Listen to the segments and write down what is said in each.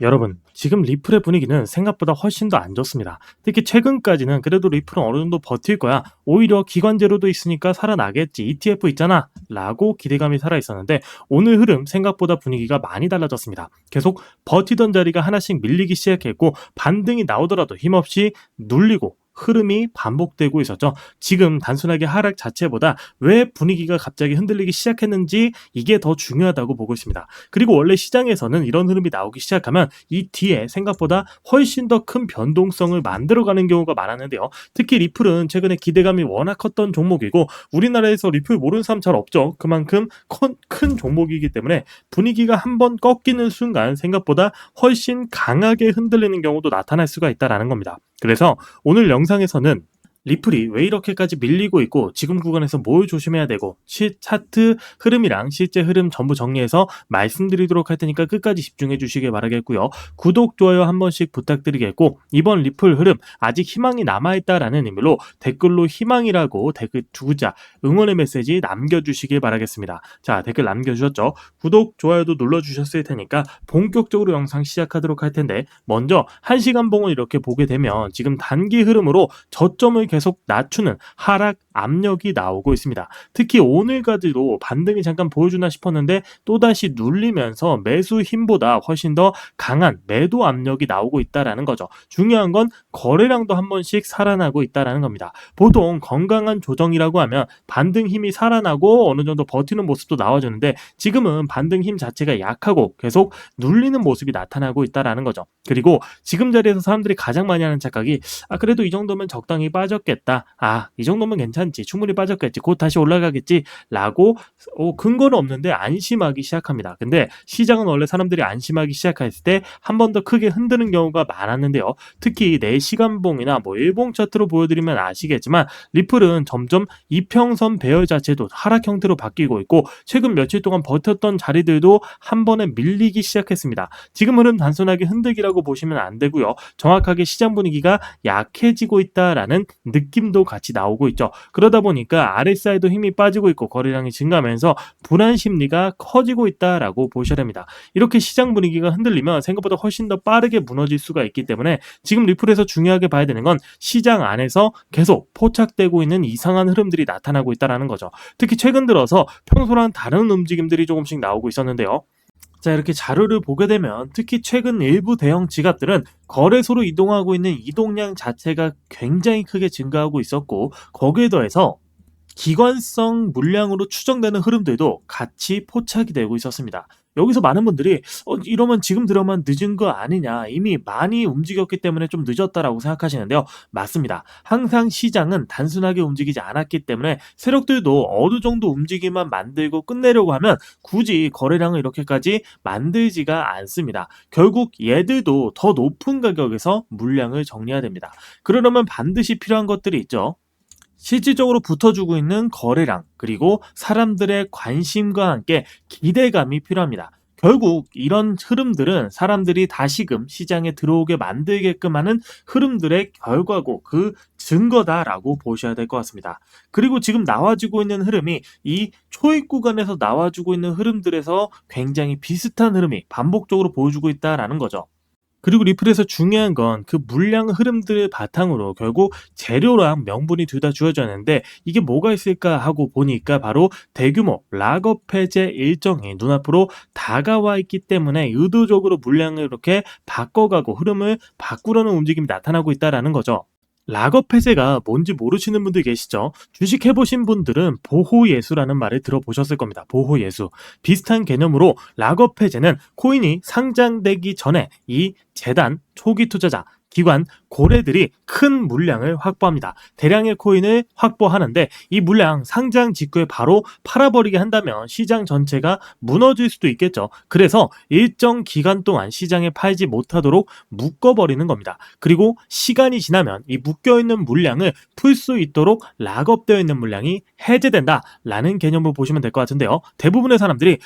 여러분, 지금 리플의 분위기는 생각보다 훨씬 더 안 좋습니다. 특히 최근까지는 그래도 리플은 어느 정도 버틸 거야. 오히려 기관제로도 있으니까 살아나겠지. ETF 있잖아. 라고 기대감이 살아있었는데 오늘 흐름 생각보다 분위기가 많이 달라졌습니다. 계속 버티던 자리가 하나씩 밀리기 시작했고 반등이 나오더라도 힘없이 눌리고 흐름이 반복되고 있었죠. 지금 단순하게 하락 자체보다 왜 분위기가 갑자기 흔들리기 시작했는지 이게 더 중요하다고 보고 있습니다. 그리고 원래 시장에서는 이런 흐름이 나오기 시작하면 이 뒤에 생각보다 훨씬 더 큰 변동성을 만들어가는 경우가 많았는데요. 특히 리플은 최근에 기대감이 워낙 컸던 종목이고 우리나라에서 리플 모르는 사람 잘 없죠. 그만큼 큰 종목이기 때문에 분위기가 한번 꺾이는 순간 생각보다 훨씬 강하게 흔들리는 경우도 나타날 수가 있다는 겁니다. 그래서 오늘 영상에서는 리플이 왜 이렇게까지 밀리고 있고 지금 구간에서 뭘 조심해야 되고 차트 흐름이랑 실제 흐름 전부 정리해서 말씀드리도록 할 테니까 끝까지 집중해 주시길 바라겠고요. 구독, 좋아요 한 번씩 부탁드리겠고 이번 리플 흐름 아직 희망이 남아있다라는 의미로 댓글로 희망이라고 댓글 두 글자 응원의 메시지 남겨주시길 바라겠습니다. 자, 댓글 남겨주셨죠? 구독, 좋아요도 눌러주셨을 테니까 본격적으로 영상 시작하도록 할 텐데 먼저 1시간 봉을 이렇게 보게 되면 지금 단기 흐름으로 저점을 계속 낮추는 하락 압력이 나오고 있습니다. 특히 오늘까지도 반등이 잠깐 보여주나 싶었는데 또다시 눌리면서 매수 힘보다 훨씬 더 강한 매도 압력이 나오고 있다는 거죠. 중요한 건 거래량도 한 번씩 살아나고 있다는 겁니다. 보통 건강한 조정이라고 하면 반등 힘이 살아나고 어느 정도 버티는 모습도 나와주는데 지금은 반등 힘 자체가 약하고 계속 눌리는 모습이 나타나고 있다는 거죠. 그리고 지금 자리에서 사람들이 가장 많이 하는 착각이 그래도 이 정도면 적당히 빠졌겠다. 이 정도면 괜찮지. 충분히 빠졌겠지. 곧 다시 올라가겠지. 라고 근거는 없는데 안심하기 시작합니다. 근데 시장은 원래 사람들이 안심하기 시작했을 때 한 번 더 크게 흔드는 경우가 많았는데요. 특히 4시간봉이나 일봉 차트로 보여드리면 아시겠지만 리플은 점점 이평선 배열 자체도 하락 형태로 바뀌고 있고 최근 며칠 동안 버텼던 자리들도 한 번에 밀리기 시작했습니다. 지금 흐름 단순하게 흔들기라고 보시면 안 되고요. 정확하게 시장 분위기가 약해지고 있다라는 느낌도 같이 나오고 있죠. 그러다 보니까 RSI도 힘이 빠지고 있고 거래량이 증가하면서 불안 심리가 커지고 있다라고 보셔야 됩니다. 이렇게 시장 분위기가 흔들리면 생각보다 훨씬 더 빠르게 무너질 수가 있기 때문에 지금 리플에서 중요하게 봐야 되는 건 시장 안에서 계속 포착되고 있는 이상한 흐름들이 나타나고 있다는 거죠. 특히 최근 들어서 평소랑 다른 움직임들이 조금씩 나오고 있었는데요. 자, 이렇게 자료를 보게 되면 특히 최근 일부 대형 지갑들은 거래소로 이동하고 있는 이동량 자체가 굉장히 크게 증가하고 있었고 거기에 더해서 기관성 물량으로 추정되는 흐름들도 같이 포착이 되고 있었습니다. 여기서 많은 분들이 이러면 지금 들어만 늦은 거 아니냐, 이미 많이 움직였기 때문에 좀 늦었다라고 생각하시는데요. 맞습니다. 항상 시장은 단순하게 움직이지 않았기 때문에 세력들도 어느 정도 움직임만 만들고 끝내려고 하면 굳이 거래량을 이렇게까지 만들지가 않습니다. 결국 얘들도 더 높은 가격에서 물량을 정리해야 됩니다. 그러려면 반드시 필요한 것들이 있죠. 실질적으로 붙어주고 있는 거래량, 그리고 사람들의 관심과 함께 기대감이 필요합니다. 결국 이런 흐름들은 사람들이 다시금 시장에 들어오게 만들게끔 하는 흐름들의 결과고 그 증거다라고 보셔야 될 것 같습니다. 그리고 지금 나와주고 있는 흐름이 이 초입 구간에서 나와주고 있는 흐름들에서 굉장히 비슷한 흐름이 반복적으로 보여주고 있다는 거죠. 그리고 리플에서 중요한 건 그 물량 흐름들을 바탕으로 결국 재료랑 명분이 둘 다 주어졌는데 이게 뭐가 있을까 하고 보니까 바로 대규모 락업 해제 일정이 눈앞으로 다가와 있기 때문에 의도적으로 물량을 이렇게 바꿔가고 흐름을 바꾸려는 움직임이 나타나고 있다는 거죠. 락업 해제가 뭔지 모르시는 분들 계시죠? 주식 해보신 분들은 보호예수라는 말을 들어보셨을 겁니다. 보호예수. 비슷한 개념으로 락업 해제는 코인이 상장되기 전에 이 재단, 초기 투자자, 기관, 고래들이 큰 물량을 확보합니다. 대량의 코인을 확보하는데 이 물량 상장 직후에 바로 팔아버리게 한다면 시장 전체가 무너질 수도 있겠죠. 그래서 일정 기간 동안 시장에 팔지 못하도록 묶어버리는 겁니다. 그리고 시간이 지나면 이 묶여있는 물량을 풀 수 있도록 락업되어 있는 물량이 해제된다라는 개념으로 보시면 될 것 같은데요. 대부분의 사람들이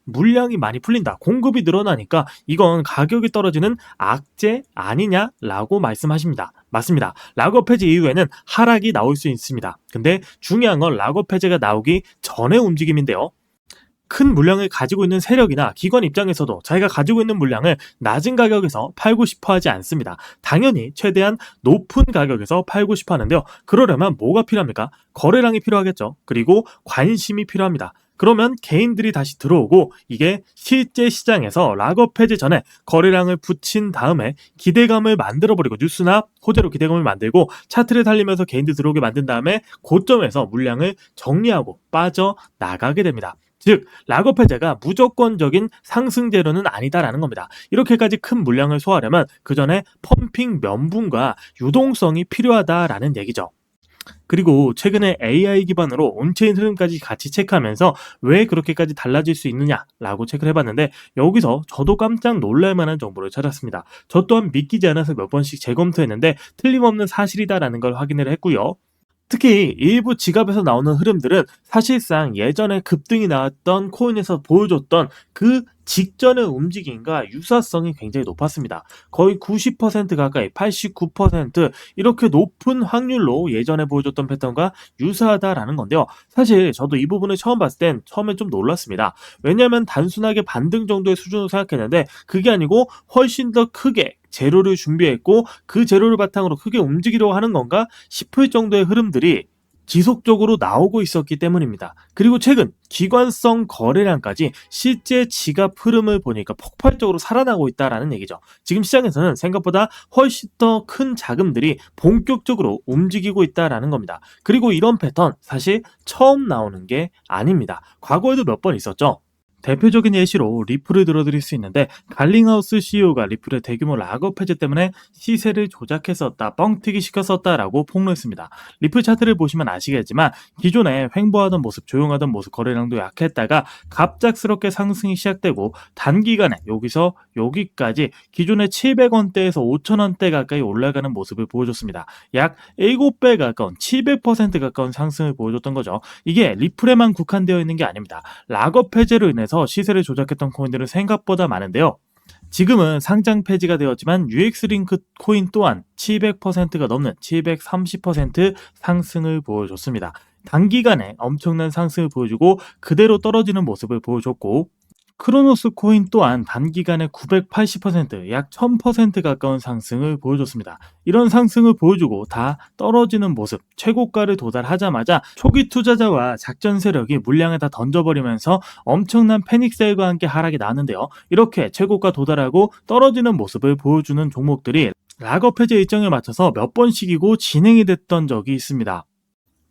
물량이 많이 풀린다, 공급이 늘어나니까 이건 가격이 떨어지는 악재 아니냐라고 말씀하십니다. 맞습니다. 락업 해제 이후에는 하락이 나올 수 있습니다. 근데 중요한 건 락업 해제가 나오기 전의 움직임인데요. 큰 물량을 가지고 있는 세력이나 기관 입장에서도 자기가 가지고 있는 물량을 낮은 가격에서 팔고 싶어 하지 않습니다. 당연히 최대한 높은 가격에서 팔고 싶어 하는데요. 그러려면 뭐가 필요합니까? 거래량이 필요하겠죠. 그리고 관심이 필요합니다. 그러면 개인들이 다시 들어오고 이게 실제 시장에서 락업 해제 전에 거래량을 붙인 다음에 기대감을 만들어버리고 뉴스나 호재로 기대감을 만들고 차트를 달리면서 개인들 들어오게 만든 다음에 고점에서 물량을 정리하고 빠져나가게 됩니다. 즉 락업 해제가 무조건적인 상승 재료는 아니다라는 겁니다. 이렇게까지 큰 물량을 소화하려면 그 전에 펌핑 면분과 유동성이 필요하다라는 얘기죠. 그리고 최근에 AI 기반으로 온체인 흐름까지 같이 체크하면서 왜 그렇게까지 달라질 수 있느냐라고 체크를 해봤는데 여기서 저도 깜짝 놀랄 만한 정보를 찾았습니다. 저 또한 믿기지 않아서 몇 번씩 재검토했는데 틀림없는 사실이다라는 걸 확인을 했고요. 특히 일부 지갑에서 나오는 흐름들은 사실상 예전에 급등이 나왔던 코인에서 보여줬던 그 직전의 움직임과 유사성이 굉장히 높았습니다. 거의 90% 가까이 89% 이렇게 높은 확률로 예전에 보여줬던 패턴과 유사하다라는 건데요. 사실 저도 이 부분을 처음 봤을 땐 처음에 좀 놀랐습니다. 왜냐하면 단순하게 반등 정도의 수준으로 생각했는데 그게 아니고 훨씬 더 크게 재료를 준비했고 그 재료를 바탕으로 크게 움직이려고 하는 건가 싶을 정도의 흐름들이 지속적으로 나오고 있었기 때문입니다. 그리고 최근 기관성 거래량까지 실제 지갑 흐름을 보니까 폭발적으로 살아나고 있다라는 얘기죠. 지금 시장에서는 생각보다 훨씬 더 큰 자금들이 본격적으로 움직이고 있다라는 겁니다. 그리고 이런 패턴 사실 처음 나오는 게 아닙니다. 과거에도 몇 번 있었죠. 대표적인 예시로 리플을 들어드릴 수 있는데 갈링하우스 CEO가 리플의 대규모 락업 해제 때문에 시세를 조작했었다, 뻥튀기 시켰었다라고 폭로했습니다. 리플 차트를 보시면 아시겠지만 기존에 횡보하던 모습, 조용하던 모습, 거래량도 약했다가 갑작스럽게 상승이 시작되고 단기간에 여기서 여기까지 기존의 700원대에서 5,000원대 가까이 올라가는 모습을 보여줬습니다. 약 7배 가까운 700% 가까운 상승을 보여줬던 거죠. 이게 리플에만 국한되어 있는 게 아닙니다. 락업 해제로 인해서 시세를 조작했던 코인들은 생각보다 많은데요. 지금은 상장 폐지가 되었지만 UX링크 코인 또한 700%가 넘는 730% 상승을 보여줬습니다. 단기간에 엄청난 상승을 보여주고 그대로 떨어지는 모습을 보여줬고 크로노스 코인 또한 단기간에 980%, 약 1000% 가까운 상승을 보여줬습니다. 이런 상승을 보여주고 다 떨어지는 모습, 최고가를 도달하자마자 초기 투자자와 작전 세력이 물량을 다 던져버리면서 엄청난 패닉세일과 함께 하락이 나는데요. 이렇게 최고가 도달하고 떨어지는 모습을 보여주는 종목들이 락업 해제 일정에 맞춰서 몇 번씩이고 진행이 됐던 적이 있습니다.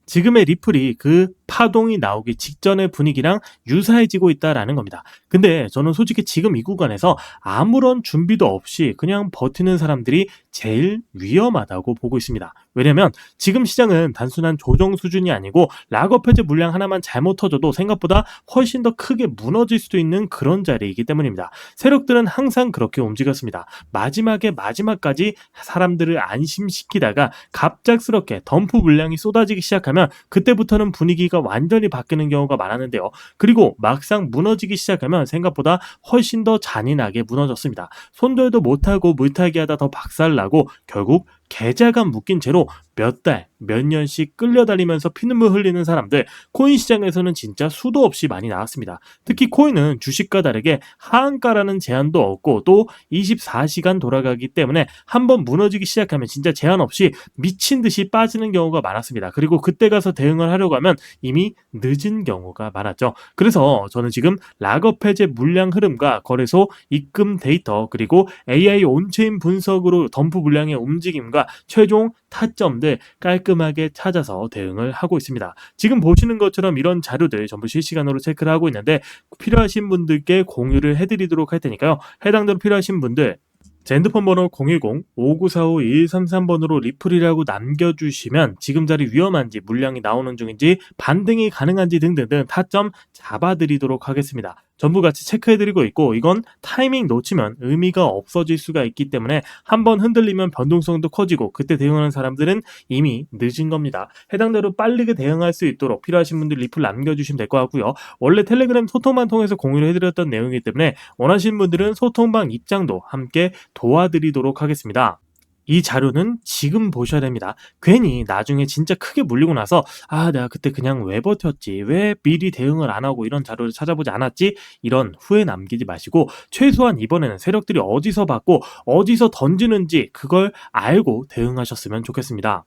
지금의 리플이 그 파동이 나오기 직전의 분위기랑 유사해지고 있다라는 겁니다. 근데 저는 솔직히 지금 이 구간에서 아무런 준비도 없이 그냥 버티는 사람들이 제일 위험하다고 보고 있습니다. 왜냐면 지금 시장은 단순한 조정 수준이 아니고 락업 해제 물량 하나만 잘못 터져도 생각보다 훨씬 더 크게 무너질 수도 있는 그런 자리이기 때문입니다. 세력들은 항상 그렇게 움직였습니다. 마지막까지 사람들을 안심시키다가 갑작스럽게 덤프 물량이 쏟아지기 시작하면 그때부터는 분위기가 완전히 바뀌는 경우가 많았는데요. 그리고 막상 무너지기 시작하면 생각보다 훨씬 더 잔인하게 무너졌습니다. 손절도 못하고 물타기하다 더 박살나고 결국 계좌가 묶인 채로 몇 달, 몇 년씩 끌려다니면서 피눈물 흘리는 사람들, 코인 시장에서는 진짜 수도 없이 많이 나왔습니다. 특히 코인은 주식과 다르게 하한가라는 제한도 없고 또 24시간 돌아가기 때문에 한번 무너지기 시작하면 진짜 제한 없이 미친 듯이 빠지는 경우가 많았습니다. 그리고 그때 가서 대응을 하려고 하면 이미 늦은 경우가 많았죠. 그래서 저는 지금 락업 해제 물량 흐름과 거래소 입금 데이터 그리고 AI 온체인 분석으로 덤프 물량의 움직임과 최종 타점들 깔끔하게 찾아서 대응을 하고 있습니다. 지금 보시는 것처럼 이런 자료들 전부 실시간으로 체크를 하고 있는데 필요하신 분들께 공유를 해드리도록 할 테니까요. 해당대로 필요하신 분들 제 핸드폰 번호 010-5945-2133번으로 리플이라고 남겨주시면 지금 자리 위험한지 물량이 나오는 중인지 반등이 가능한지 등등등 타점 잡아드리도록 하겠습니다. 전부 같이 체크해드리고 있고 이건 타이밍 놓치면 의미가 없어질 수가 있기 때문에 한번 흔들리면 변동성도 커지고 그때 대응하는 사람들은 이미 늦은 겁니다. 해당대로 빠르게 대응할 수 있도록 필요하신 분들 리플 남겨주시면 될 것 같고요. 원래 텔레그램 소통방 통해서 공유를 해드렸던 내용이기 때문에 원하시는 분들은 소통방 입장도 함께 도와드리도록 하겠습니다. 이 자료는 지금 보셔야 됩니다. 괜히 나중에 진짜 크게 물리고 나서 '아 내가 그때 그냥 왜 버텼지? 왜 미리 대응을 안 하고 이런 자료를 찾아보지 않았지?' 이런 후회 남기지 마시고 최소한 이번에는 세력들이 어디서 받고 어디서 던지는지 그걸 알고 대응하셨으면 좋겠습니다.